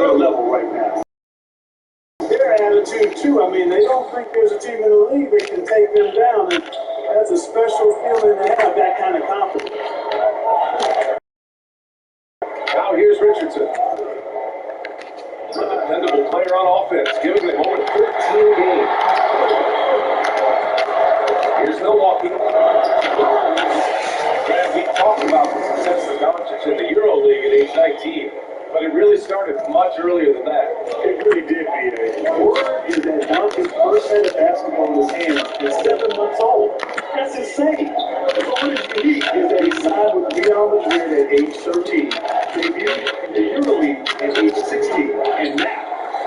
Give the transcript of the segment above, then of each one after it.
their level right now. Their attitude, too. I mean, they don't think there's a team in the league that can take them down, and that's a special feeling to have that kind of confidence. Now here's Richardson. A dependable player on offense, giving them over 13 a game. Here's Milwaukee. Brad, we talked about the success of Doncic in the EuroLeague at age 19, but it really started much earlier than that. It really did, B.A. The word is that Doncic's first set of basketball in his hand is 7 months old. That's insane. What is unique is that he signed with Real Madrid at age 13, debuted in the EuroLeague at age 16, and now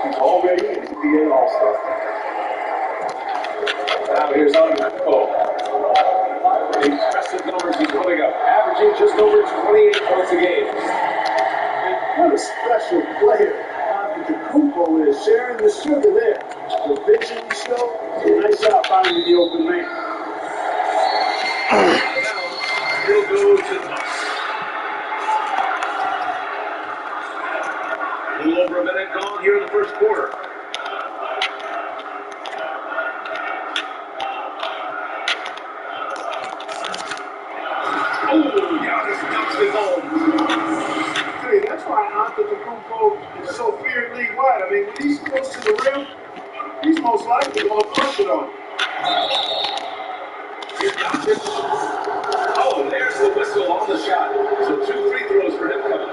he's already an NBA All-Star. Now here's Antetokounmpo. Impressive numbers he's putting up, averaging just over 28 points a game. What a special player Antetokounmpo is, sharing the sugar there. The vision he showed, nice shot finding the open man. He'll go to Knox. A little over a minute gone here in the first quarter. Hey, that's why Antetokounmpo is so feared league-wide. I mean, when he's close to the rim, he's most likely going to push it on him. Oh, there's the whistle on the shot. So 2 free throws for him coming.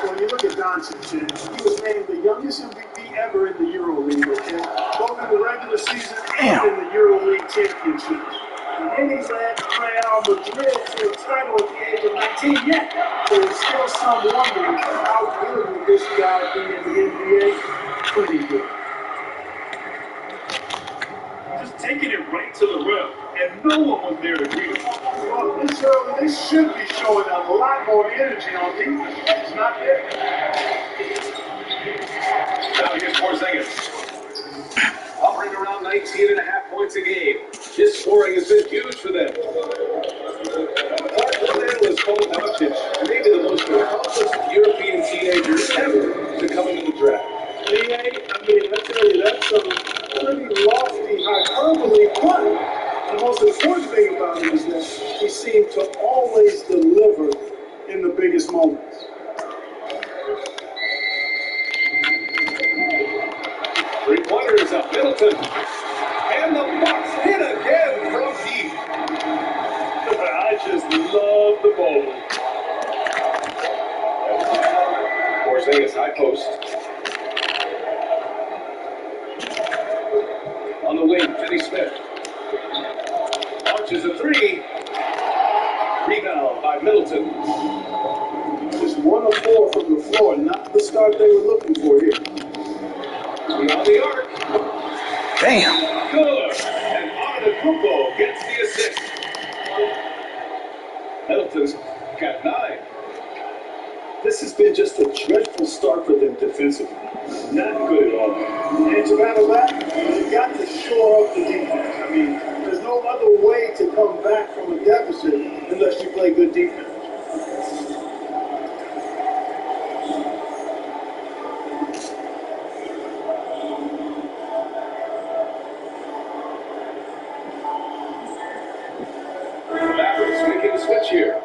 When you look at Doncic, he was named the youngest MVP ever in the EuroLeague, okay? Both in the regular season and in the EuroLeague championships. And then he's led Real Madrid to a title at the age of 19 yet. There's still some wondering how good will this guy be in the NBA? Pretty good. Just taking it right to the rim, and no one was there to greet him. Well, this early, they should be showing a lot more energy on defense. It's not there. Now here's Porzingis. Hovering around 19.5 points a game. His scoring has been huge for them. One analyst called Doncic maybe the most accomplished European teenager ever to come into the draft. I mean, I tell you, that's some pretty lofty hyperbole, but the most important thing about him is that he seemed to always deliver in the biggest moments. Three-pointer is up. Middleton. And the Bucks hit again from deep. I just love the ball. Porzingis high post. On the wing, Finney Smith. Launches a three. Rebound by Middleton. Just 1 of 4 from the floor, not the start they were looking for here. Beyond the arc. Damn. Good. And Antetokounmpo gets the assist. Middleton's got 9. This has been just a dreadful start for them defensively. Not good at all. And to battle back, you've got to shore up the defense. I mean, there's no other way to come back from a deficit unless you play good defense. Making the switch here.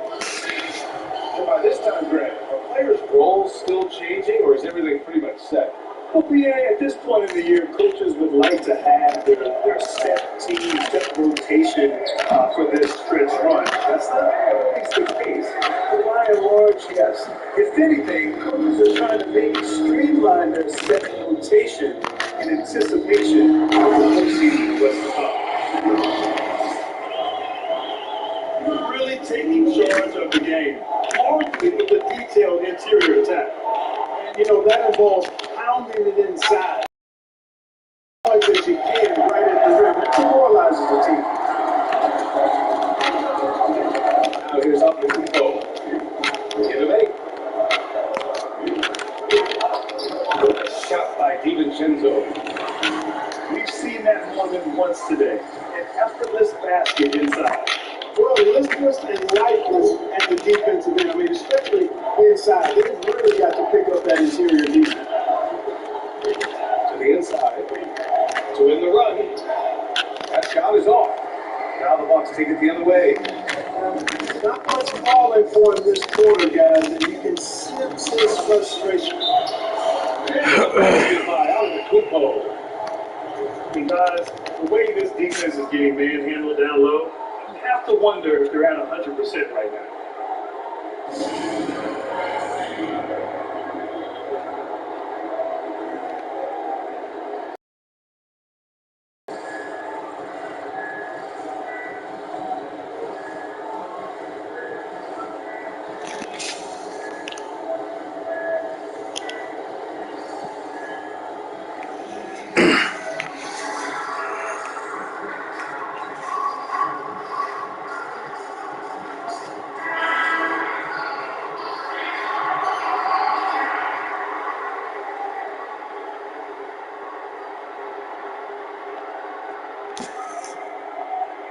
And by this time, Greg, are players' roles still changing, or is everything pretty much set? Well, at this point in the year, coaches would like to have their set team, set rotation for this stretch run. That's not always the case. But by and large, yes. If anything, coaches are trying to maybe streamline their set rotation in anticipation of the postseason what's to come. Taking charge of the game, arguably with a detailed interior attack. And, that involves pounding it inside as much as you can right at the rim. It demoralizes the team. Now here's Antetokounmpo. Give him 8. Nice shot by DiVincenzo. We've seen that more than once today. An effortless basket inside. Well, listless and lifeless at the defensive end. I mean, especially inside. They've really got to pick up that interior defense. To the inside. To win the run. That shot is off. Now the Bucks take it the other way. Not much calling for in this quarter, guys, and you can sense his frustration. Out of the Kupo. And guys, the way this defense is getting manhandled down low, you have to wonder if they're at 100% right now.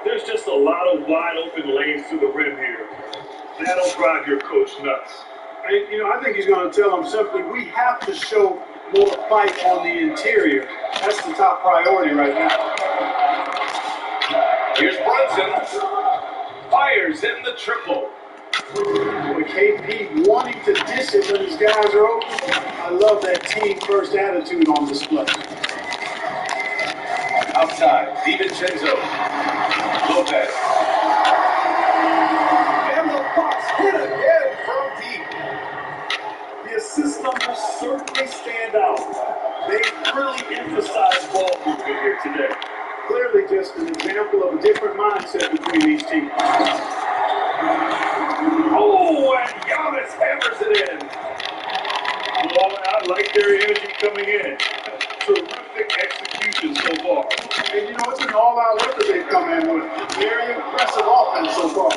There's just a lot of wide open lanes to the rim here. That'll drive your coach nuts. And, I think he's going to tell them simply, we have to show more fight on the interior. That's the top priority right now. Here's Brunson. Fires in the triple. With KP wanting to dish it when his guys are open, I love that team first attitude on display. Outside, DiVincenzo. Lopez. And the Bucks hit again from deep. The assist numbers certainly stand out. They really emphasize ball movement here today. Clearly just an example of a different mindset between these teams. Oh, and Giannis hammers it in. Well, I like their energy coming in. Terrific execution so far. And it's an all-out effort they've come in with. Very impressive offense so far.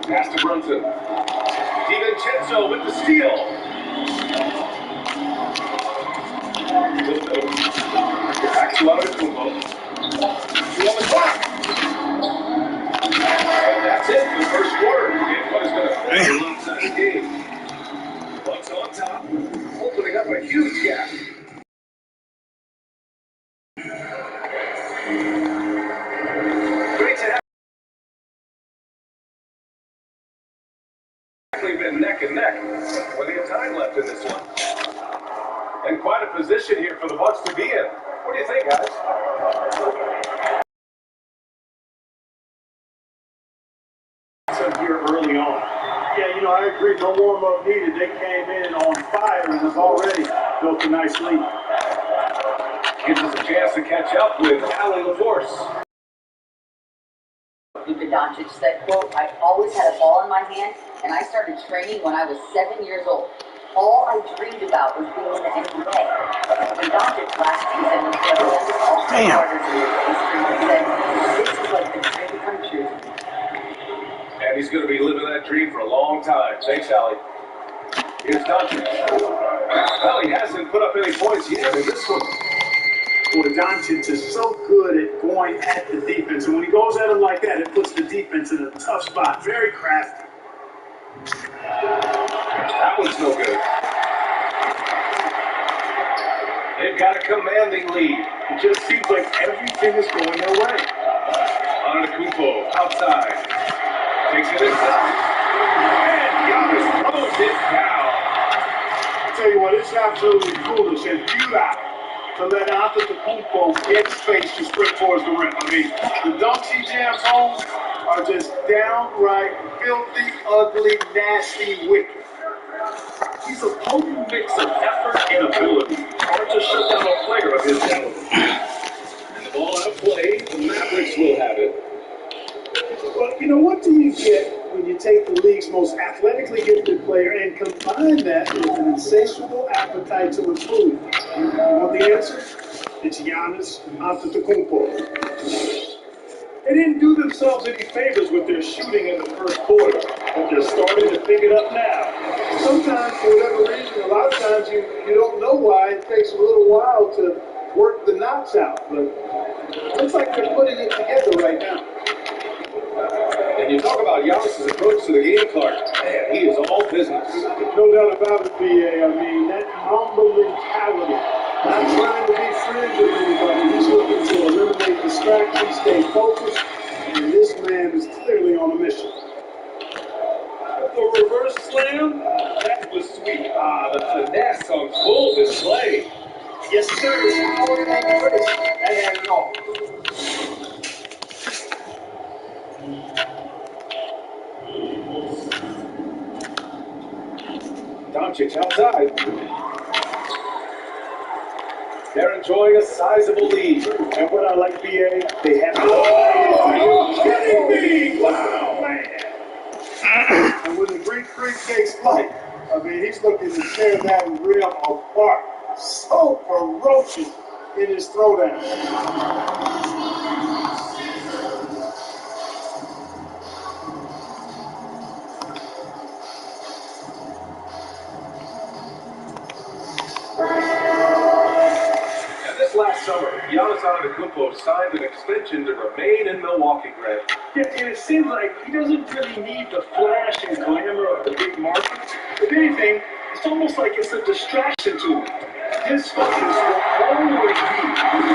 Pass to Brunson. DiVincenzo with the steal. Back to Kupo. On the clock. And that's it for the first quarter. And what is going to finish a lopsided game. Bucks on top, opening up a huge gap. Great to have. Actually been neck and neck. Plenty of time left in this one. And quite a position here for the Bucks to be in. What do you think, guys? Here early on. Yeah, I agree. No warm-up needed. They came in on fire and have already built a nice lead. Gives us a chance to catch up with Allie LaForce. Luka Doncic said, quote, I always had a ball in my hand, and I started training when I was 7 years old. All I dreamed about was being in the NBA. When Doncic last season was one of the youngest all-star starters in the history, he said, this is like the dream come true. And he's going to be living that dream for a long time. Thanks, Allie. Here's Doncic. Well, he hasn't put up any points yet in this one. Boy, Doncic is so good at going at the defense. And when he goes at him like that, it puts the defense in a tough spot. Very crafty. That one's no good. They've got a commanding lead. It just seems like everything is going their way. Kupo outside. Takes it inside. And Giannis throws it down. I tell you what, it's absolutely foolish and futile to let Antetokounmpo get space to sprint towards the rim. I mean, the dunks he jams home are just downright filthy, ugly, nasty, wicked. He's a potent mix of effort and ability. Hard to shut down a player of his caliber. And the ball out of play, the Mavericks will have it. But what do you get when you take the league's most athletically gifted player and combine that with an insatiable appetite to improve? You want the answer? It's Giannis Antetokounmpo. They didn't do themselves any favors with their shooting in the first quarter, but they're starting to pick it up now. Sometimes, for whatever reason, a lot of times you don't know why. It takes a little while to work the knots out, but it looks like they're putting it together right now. And And you talk about Giannis's approach to the game, Clark. Man, he is all business. No doubt about it, BA. I mean, that humble mentality. Not trying to be friends with anybody. He's looking to eliminate distractions, stay focused, and this man is clearly on a mission. The reverse slam, that was sweet. Ah, the finesse on full display. Yes, sir. Power and grace. That had it all. Doncic outside. They're enjoying a sizable lead. And what I like, BA, they have Are you kidding me? Wow, man. And when the Greek Freak takes flight, I mean, he's looking to tear that rim apart. So ferocious in his throwdown. And this last summer, Giannis Antetokounmpo signed an extension to remain in Milwaukee, Greg. Yeah, and it seems like he doesn't really need the flash and glamour of the big markets. If anything, it's almost like it's a distraction to him. His focus will always be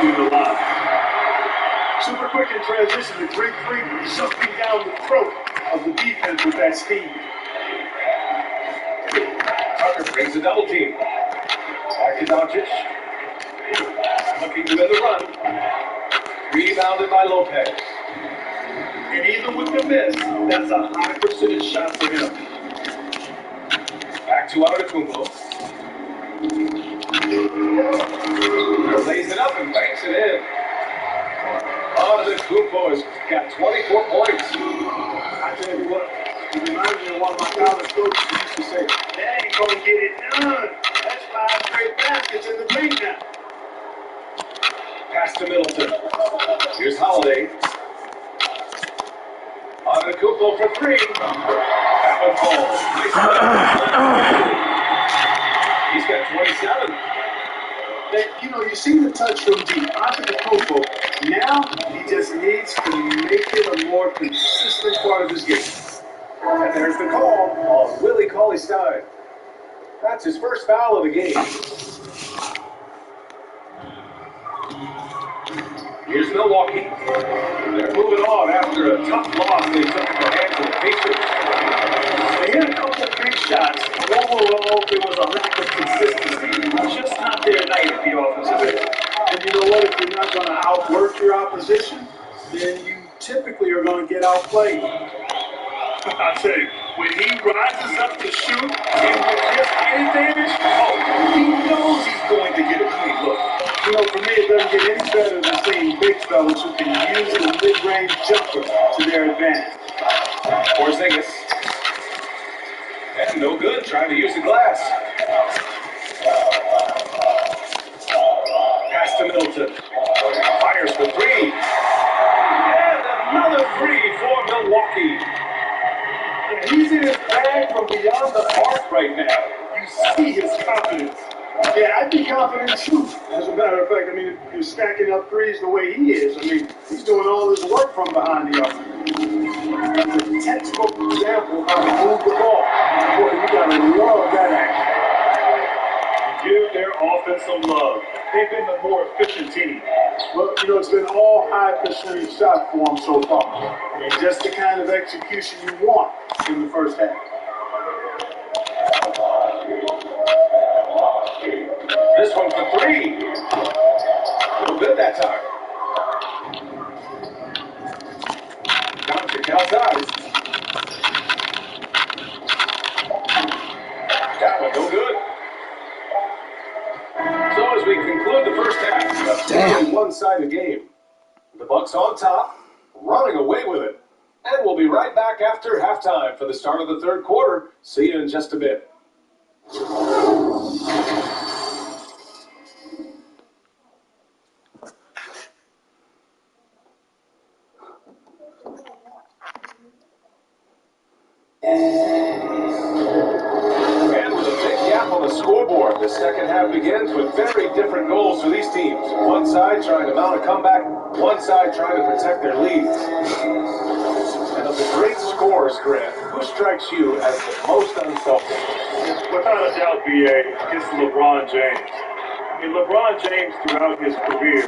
in the line. Super quick in transition, the Greek Freak sucking down the throat of the defense with that speed. Tucker brings a double team. Back to Doncic. Looking to win the run. Rebounded by Lopez. And even with the miss, that's a high percentage shot for him. Back to Antetokounmpo. Lays it up and banks it in. Antetokounmpo has got 24 points. I tell you what, it reminds me of one of my college coaches who used to say, that ain't gonna get it done. That's 5 straight baskets in the paint now. Pass to Middleton. Here's Holiday. Antetokounmpo for three. That one falls. He's got 27. That, you know, you see the touch from deep. Antetokounmpo, now he just needs to make it a more consistent part of his game. And there's the call on Willie Cauley-Stein. That's his first foul of the game. Here's Milwaukee. They're moving on after a tough loss they took at the hands of the Pacers. They hit a couple big shots, but overall there was a lack of consistency. Just not their night at the offensive end. And you know what? If you're not going to outwork your opposition, then you typically are going to get outplayed. I tell you, when he rises up to shoot and with his advantage, he knows he's going to get a clean look. You know, for me, it doesn't get any better than seeing big fellas who can use the mid-range jumper to their advantage. Porzingis. And no good, trying to use the glass. Pass to Middleton. Fires for three. And another three for Milwaukee. And he's in his bag from beyond the arc right now. You see his confidence. Yeah, I'd be confident too. As a matter of fact, I mean, if you're stacking up threes the way he is, I mean, he's doing all his work from behind the arc. That's a textbook example of how to move the ball. Boy, you gotta love that action. Give their offense some love. They've been the more efficient team. Well, you know, it's been all high percentage shot for him so far. And just the kind of execution you want in the first half. This one for three. No good that time. Doncic outside. That one no good. So as we conclude the first half, a one-sided game. The Bucks on top, running away with it. And we'll be right back after halftime for the start of the third quarter. See you in just a bit. And with a big gap on the scoreboard, the second half begins with very different goals for these teams. One side trying to mount a comeback, one side trying to protect their leads. And the Of the great scorers, Grant, who strikes you as the most unselfish? Without a doubt, BA, it's LeBron James. I mean, LeBron James throughout his career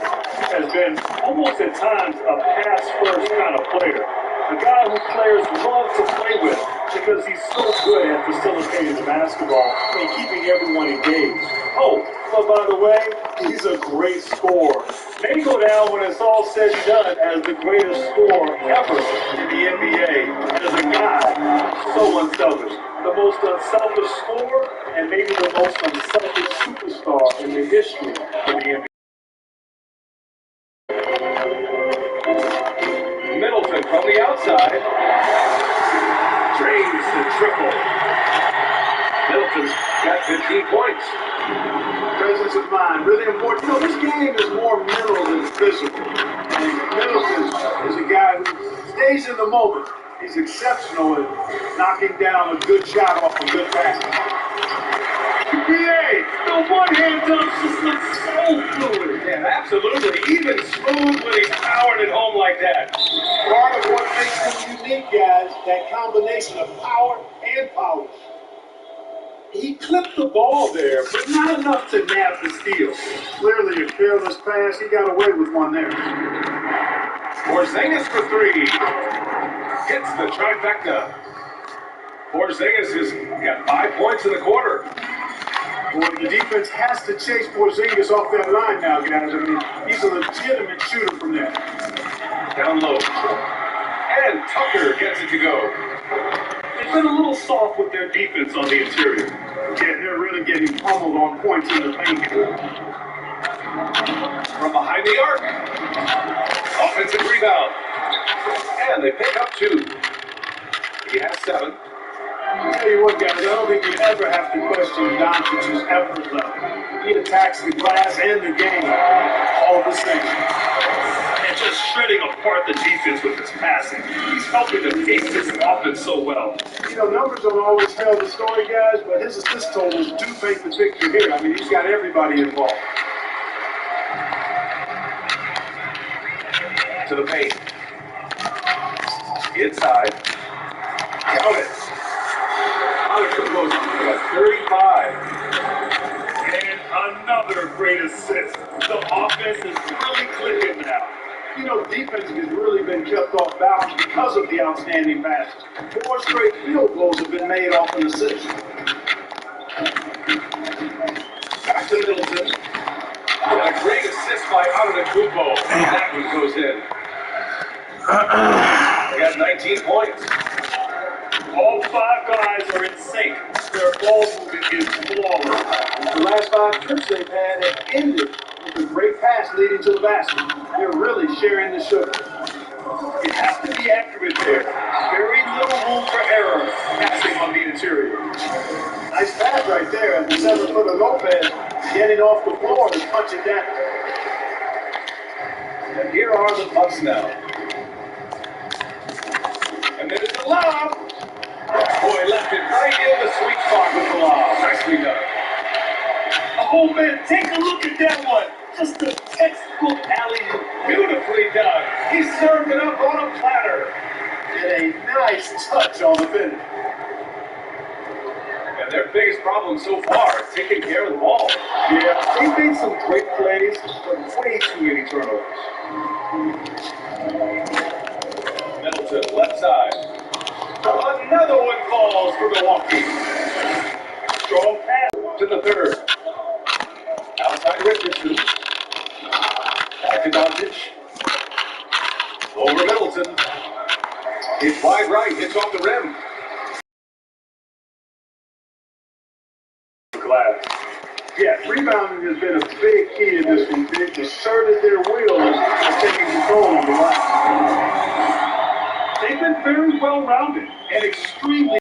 has been almost at times a pass-first kind of player. A guy who players love to play with because he's so good at facilitating the basketball and keeping everyone engaged. Oh, but by the way, he's a great scorer. May go down when it's all said and done as the greatest scorer ever in the NBA. As a guy so unselfish. The most unselfish scorer and maybe the most unselfish superstar in the history of the NBA. Middleton from the outside. Drains the triple. Middleton's got 15 points. Presence of mind, really important. You know, this game is more mental than physical. And Middleton is a guy who stays in the moment. He's exceptional at knocking down a good shot off a good pass. BA, the one-hand dunks just look so fluid. Yeah, absolutely. Even smooth when he's powering it home like that. Part of what makes him unique, guys, that combination of power and polish. He clipped the ball there, but not enough to nab the steal. Clearly a careless pass. He got away with one there. Porzingis for three. Hits the trifecta. Porzingis has got 5 points in the quarter. Boy, the defense has to chase Porzingis off that line now, guys. I mean, he's a legitimate shooter from there. Down low. And Tucker gets it to go. They've been a little soft with their defense on the interior. Yeah, they're really getting pummeled on points in the paint. From behind the arc. Offensive rebound. And they pick up 2. He has 7. I'll tell you what, guys, I don't think you ever have to question Doncic's effort level. He attacks the glass and the game all the same. And just shredding apart the defense with his passing. He's helping to pace this offense so well. You know, numbers don't always tell the story, guys, but his assist totals do paint the picture here. I mean, he's got everybody involved. To the paint. Inside. Count it. Goes got 35. And another great assist. The offense is really clicking now. You know, defense has really been kept off balance because of the outstanding passes. 4 straight field goals have been made off an assist. Back to Middleton. And a great assist by Antetokounmpo. That one goes in. They got 19 points. All 5 guys are in sync. Their ball movement is flawless. The last 5 trips they've had have ended with a great pass leading to the basket. They're really sharing the sugar. You have to be accurate there. Very little room for error passing on the interior. Nice pass right there. And the 7-footer Lopez getting off the floor to punch it down. And here are the Bucks now. And then it's a lob. Boy, left it right in the sweet spot with the lob. Nicely done. Oh man, take a look at that one. Just a textbook alley-oop. Beautifully done. He served it up on a platter. And a nice touch on the finish. And their biggest problem so far is taking care of the ball. Yeah, they've made some great plays, but way too many turnovers. Middleton, left side. Another one falls for Milwaukee. Strong pass. To the third. Outside Richardson. Back to Doncic. Over Middleton. Hits wide right, hits off the rim. Glass. Yeah, rebounding has been a big key in this one. They've asserted their will as taking control of the line. They've been very well-rounded and extremely